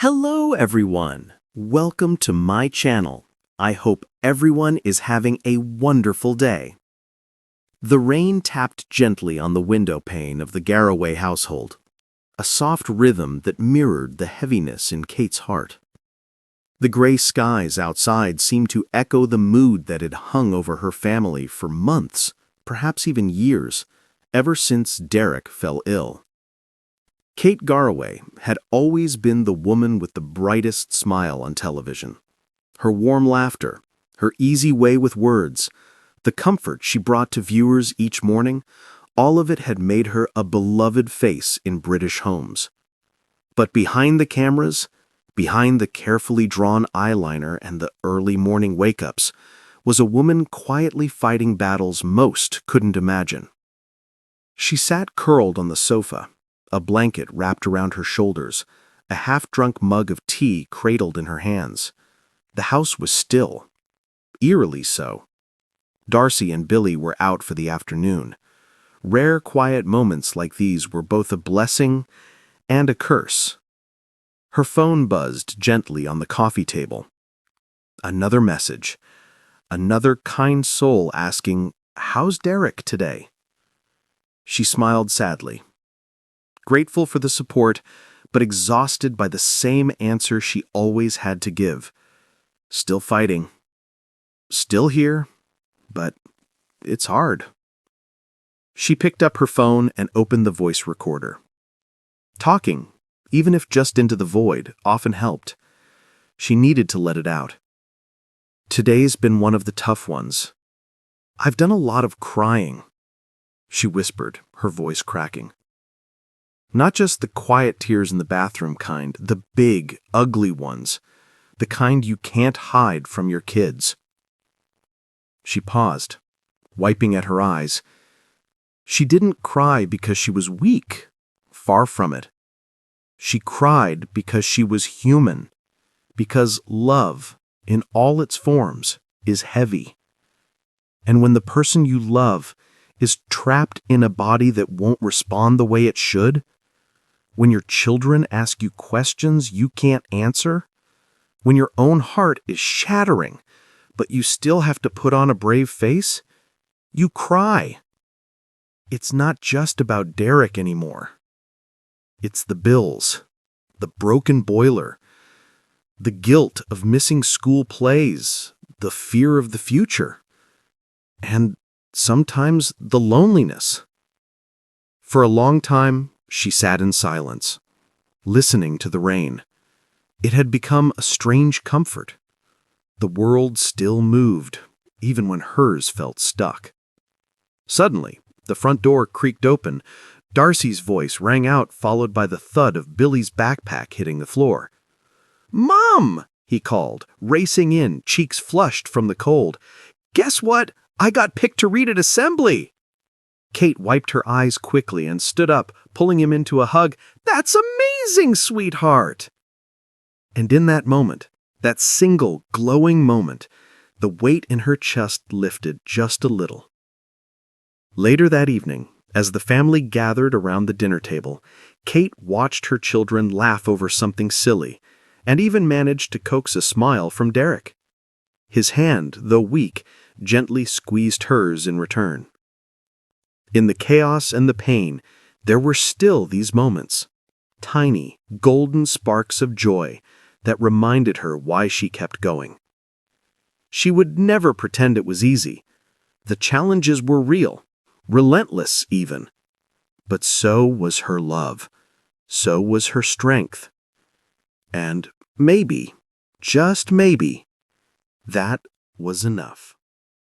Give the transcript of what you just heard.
Hello everyone! Welcome to my channel. I hope everyone is having a wonderful day. The rain tapped gently on the window pane of the Garraway household, a soft rhythm that mirrored the heaviness in Kate's heart. The gray skies outside seemed to echo the mood that had hung over her family for months, perhaps even years, ever since Derek fell ill. Kate Garraway had always been the woman with the brightest smile on television. Her warm laughter, her easy way with words, the comfort she brought to viewers each morning, all of it had made her a beloved face in British homes. But behind the cameras, behind the carefully drawn eyeliner and the early morning wake-ups, was a woman quietly fighting battles most couldn't imagine. She sat curled on the sofa, a blanket wrapped around her shoulders, a half-drunk mug of tea cradled in her hands. The house was still, eerily so. Darcy and Billy were out for the afternoon. Rare quiet moments like these were both a blessing and a curse. Her phone buzzed gently on the coffee table. Another message. Another kind soul asking, "How's Derek today?" She smiled sadly, grateful for the support, but exhausted by the same answer she always had to give. Still fighting. Still here, but it's hard. She picked up her phone and opened the voice recorder. Talking, even if just into the void, often helped. She needed to let it out. Today's been one of the tough ones. I've done a lot of crying, she whispered, her voice cracking. Not just the quiet tears in the bathroom kind, the big, ugly ones, the kind you can't hide from your kids. She paused, wiping at her eyes. She didn't cry because she was weak, far from it. She cried because she was human, because love, in all its forms, is heavy. And when the person you love is trapped in a body that won't respond the way it should, when your children ask you questions you can't answer, when your own heart is shattering, but you still have to put on a brave face, you cry. It's not just about Derek anymore. It's the bills, the broken boiler, the guilt of missing school plays, the fear of the future, and sometimes the loneliness. For a long time, she sat in silence, listening to the rain. It had become a strange comfort. The world still moved, even when hers felt stuck. Suddenly, the front door creaked open. Darcy's voice rang out, followed by the thud of Billy's backpack hitting the floor. "Mom!" he called, racing in, cheeks flushed from the cold. "Guess what? I got picked to read at assembly!" Kate wiped her eyes quickly and stood up, pulling him into a hug. "That's amazing, sweetheart!" And in that moment, that single glowing moment, the weight in her chest lifted just a little. Later that evening, as the family gathered around the dinner table, Kate watched her children laugh over something silly, and even managed to coax a smile from Derek. His hand, though weak, gently squeezed hers in return. In the chaos and the pain, there were still these moments, tiny, golden sparks of joy that reminded her why she kept going. She would never pretend it was easy. The challenges were real, relentless even. But so was her love. So was her strength. And maybe, just maybe, that was enough.